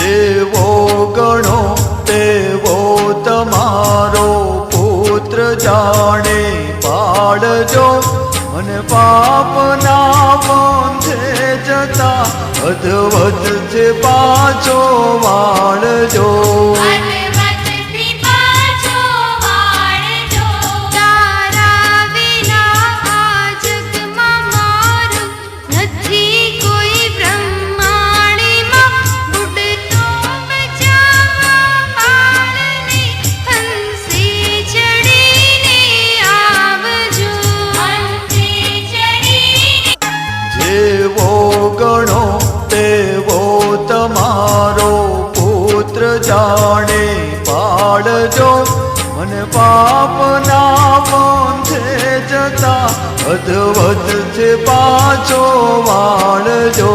જેવો ગણો તેવો તમારો પુત્ર જાણે પાળજો મને પાપના બંધે જતા અધવત છે પાછો વાળજો જેવો ગણો તેવો તમારો પુત્ર જાણે પાળજો મને પાપના બંધે જતા અધવત છે પાછો વાળજો।